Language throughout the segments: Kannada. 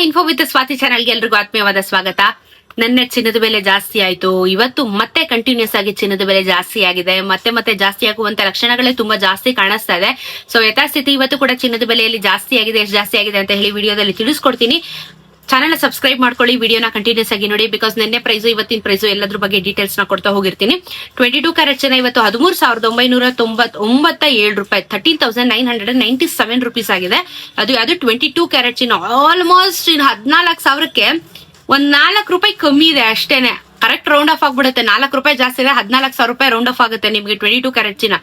ಇನ್ಫೋ ವಿತ್ ಸ್ವಾತಿ ಚಾನಲ್ಗೆ ಎಲ್ರಿಗೂ ಆತ್ಮೀಯವಾದ ಸ್ವಾಗತ. ನೆನ್ನೆ ಚಿನ್ನದ ಬೆಲೆ ಜಾಸ್ತಿ ಆಯ್ತು. ಇವತ್ತು ಮತ್ತೆ ಕಂಟಿನ್ಯೂಸ್ ಆಗಿ ಚಿನ್ನದ ಬೆಲೆ ಜಾಸ್ತಿ ಆಗಿದೆ. ಮತ್ತೆ ಜಾಸ್ತಿ ಆಗುವಂತ ಲಕ್ಷಣಗಳೇ ತುಂಬಾ ಜಾಸ್ತಿ ಕಾಣಿಸ್ತಾ ಇದೆ. ಸೊ ಯಥಾಸ್ಥಿತಿ ಇವತ್ತು ಕೂಡ ಚಿನ್ನದ ಬೆಲೆಯಲ್ಲಿ ಜಾಸ್ತಿ ಆಗಿದೆ. ಎಷ್ಟು ಜಾಸ್ತಿ ಆಗಿದೆ ಅಂತ ಹೇಳಿ ವಿಡಿಯೋದಲ್ಲಿ ತಿಳಿಸ್ಕೊಡ್ತೀನಿ. ಚಾನಲ್ ಸಬ್ಸ್ಕ್ರೈಬ್ ಮಾಡ್ಕೊಳ್ಳಿ, ವಿಡಿಯೋನ ಕಂಟಿನ್ಯೂಸ್ ಆಗಿ ನೋಡಿ. ಬಿಕಾಸ್ ನಿನ್ನೆ ಪ್ರೈಸು ಇವತ್ತಿನ ಪ್ರೈಸು ಎಲ್ಲದ್ರ ಬಗ್ಗೆ ಡೀಟೇಲ್ಸ್ ನ ಕೊಡ್ತಾ ಹೋಗಿರ್ತೀನಿ. 22 ಕ್ಯಾರೆಟ್ ಚಿನ್ನ ಇವತ್ತು 13,997 ರೂಪಾಯಿ, 13,997 ರುಪೀಸ್ ಆಗಿದೆ. ಅದು 22 ಕ್ಯಾರೆಟ್ ಚಿನ್ನ ಆಲ್ಮೋಸ್ಟ್ 14,000ಕ್ಕೆ ಒಂದ್ 4 ರೂಪಾಯಿ ಕಮ್ಮಿ ಇದೆ ಅಷ್ಟೇನೆ. ಕರೆಕ್ಟ್ ರೌಂಡ್ ಆಫ್ ಆಗ್ಬಿಡುತ್ತೆ. 4 ರೂಪಾಯಿ ಜಾಸ್ತಿ ಇದೆ, 14,000 ರೂಪಾಯಿ ರೌಂಡ್ ಆಫ್ ಆಗುತ್ತೆ ನಿಮಗೆ 22 ಕ್ಯಾರೆಟ್ ಚಿನ್ನ.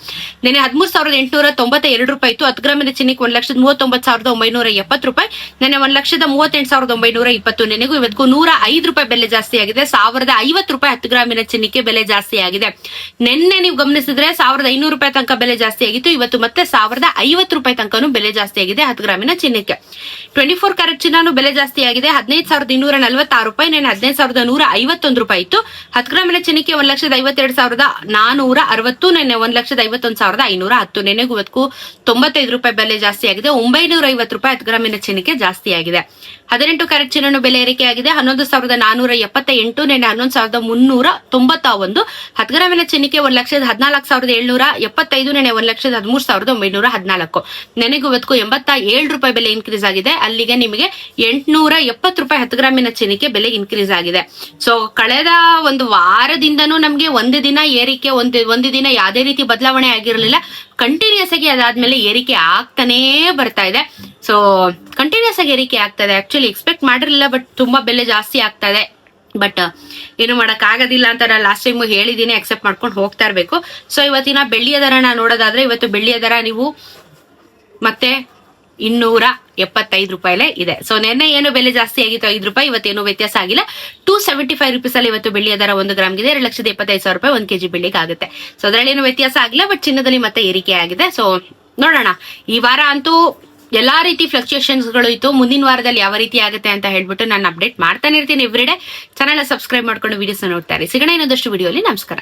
ನೆನೆ 13,892 ರೂಪಾಯಿ ಇತ್ತು. 10 ಗ್ರಾಮಿನ ಚಿನ್ನಕ್ಕೆ 1,39,970 ರೂಪಾಯಿ. ನೆನೆ 1,38,920. ನೆನೆಗೂ ಇವತ್ತಿಗೂ 105 ರೂಪಾಯಿ ಬೆಲೆ ಜಾಸ್ತಿ ಆಗಿದೆ. 1,050 ರೂಪಾಯಿ 10 ಗ್ರಾಮಿನ ಚಿನ್ನಕ್ಕೆ ಬೆಲೆ ಜಾಸ್ತಿ ಆಗಿದೆ. ನಿನ್ನೆ ನೀವು ಗಮನಿಸಿದ್ರೆ 1,500 ರೂಪಾಯಿ ತನಕ ಬೆಲೆ ಜಾಸ್ತಿ ಆಗಿತ್ತು. ಇವತ್ತು ಮತ್ತೆ 1,050 ರೂಪಾಯಿ ತನಕನೂ ಬೆಲೆ ಜಾಸ್ತಿ ಆಗಿದೆ 10 ಗ್ರಾಮಿನ ಚಿನ್ನಕ್ಕೆ. 24 ಕ್ಯಾರೆಟ್ ಚಿನ್ನನು ಬೆಲೆ ಜಾಸ್ತಿ ಆಗಿದೆ. 15,246 ರೂಪಾಯಿ. ನೆನೆ 15,151 ರೂಪಾಯಿ. 10 ಗ್ರಾಮಿನ ಚಿನ್ನಕ್ಕೆ 1,52,460. ನೆನ್ನೆ 1,51,510. ನೆನೆಗೂ ಇವತ್ತು 95 ರೂಪಾಯಿ ಬೆಲೆ ಜಾಸ್ತಿ ಆಗಿದೆ. 950 ರೂಪಾಯಿ 10 ಗ್ರಾಮಿನ ಚಿನ್ನಕ್ಕೆ ಜಾಸ್ತಿ ಆಗಿದೆ. 18 ಕ್ಯಾರೆಟ್ ಚಿನ್ನನು ಬೆಲೆ ಏರಿಕೆ ಆಗಿದೆ. 11,478. ನೆನ್ನೆ 11,391. 10 ಗ್ರಾಮಿನ ಚಿನ್ನಕ್ಕೆ 1,14,775. ನೆನ್ನೆ 1,13,914. ನೆನೆಗೂ ಇವತ್ತು 87 ರೂಪಾಯಿ ಬೆಲೆ ಇನ್ಕ್ರೀಸ್ ಆಗಿದೆ. ಅಲ್ಲಿಗೆ ನಿಮಗೆ 870 ರೂಪಾಯಿ 10 ಗ್ರಾಮಿನ ಚಿನ್ನಕ್ಕೆ ಬೆಲೆ ಇನ್ಕ್ರೀಸ್ ಆಗಿದೆ. ಸೊ ಕಳೆದ ಒಂದು ವಾರದಿಂದನೂ ನಮ್ಗೆ ಒಂದು ದಿನ ಏರಿಕೆ, ಒಂದು ದಿನ ಯಾವುದೇ ರೀತಿ ಬದಲಾವಣೆ ಆಗಿರಲಿಲ್ಲ. ಕಂಟಿನ್ಯೂಸ್ ಆಗಿ ಅದಾದ್ಮೇಲೆ ಏರಿಕೆ ಆಗ್ತಾನೇ ಬರ್ತಾ ಇದೆ. ಸೊ ಕಂಟಿನ್ಯೂಸ್ ಆಗಿ ಏರಿಕೆ ಆಗ್ತಾ ಇದೆ. ಆಕ್ಚುಲಿ ಎಕ್ಸ್ಪೆಕ್ಟ್ ಮಾಡಿರಲಿಲ್ಲ, ಬಟ್ ತುಂಬಾ ಬೆಲೆ ಜಾಸ್ತಿ ಆಗ್ತಾ ಇದೆ. ಬಟ್ ಏನು ಮಾಡಕ್ ಆಗೋದಿಲ್ಲ ಅಂತ ನಾನು ಲಾಸ್ಟ್ ಟೈಮ್ ಹೇಳಿದೀನಿ. ಅಕ್ಸೆಪ್ಟ್ ಮಾಡ್ಕೊಂಡು ಹೋಗ್ತಾ ಇರ್ಬೇಕು. ಸೊ ಇವತ್ತಿನ ಬೆಳ್ಳಿಯ ದರನ ನೋಡೋದಾದ್ರೆ, ಇವತ್ತು ಬೆಳ್ಳಿಯ ದರ ನೀವು ಮತ್ತೆ 275 ರೂಪಾಯಿಲೇ ಇದೆ. ಸೊ ನೆನ್ನೆ ಏನು ಬೆಲೆ ಜಾಸ್ತಿ ಆಗಿತ್ತು 5 ರೂಪಾಯಿ, ಇವತ್ತೇನು ವ್ಯತ್ಯಾಸ ಆಗಿಲ್ಲ. 275 ರುಪೀಸ್ ಅಲ್ಲಿ ಇವತ್ತು ಬೆಳ್ಳಿಯ ದರ 1 ಗ್ರಾಮ್ಗಿದೆ. 2,75,000 ರೂಪಾಯಿ 1 kg ಬೆಳ್ಳಿಗೆ ಆಗುತ್ತೆ. ಸೊ ಅದರಲ್ಲಿ ಏನು ವ್ಯತ್ಯಾಸ ಆಗಿಲ್ಲ, ಬಟ್ ಚಿನ್ನದಲ್ಲಿ ಮತ್ತೆ ಏರಿಕೆ ಆಗಿದೆ. ಸೊ ನೋಡೋಣ, ಈ ವಾರ ಅಂತೂ ಎಲ್ಲಾ ರೀತಿ ಫ್ಲಕ್ಚುಯೇಷನ್ಸ್ ಗಳು ಇತ್ತು. ಮುಂದಿನ ವಾರದಲ್ಲಿ ಯಾವ ರೀತಿ ಆಗುತ್ತೆ ಅಂತ ಹೇಳ್ಬಿಟ್ಟು ನಾನು ಅಪ್ಡೇಟ್ ಮಾಡ್ತಾನೆ ಇರ್ತೀನಿ ಎವ್ರಿಡೇ. ಚಾನಲ್ ಸಬ್ಸ್ಕ್ರೈಬ್ ಮಾಡ್ಕೊಂಡು ವಿಡಿಯೋಸ್ ನೋಡ್ತಾರೆ. ಸಿಗೋಣ ಇನ್ನೊಂದಷ್ಟು ವಿಡಿಯೋಲಿ. ನಮಸ್ಕಾರ.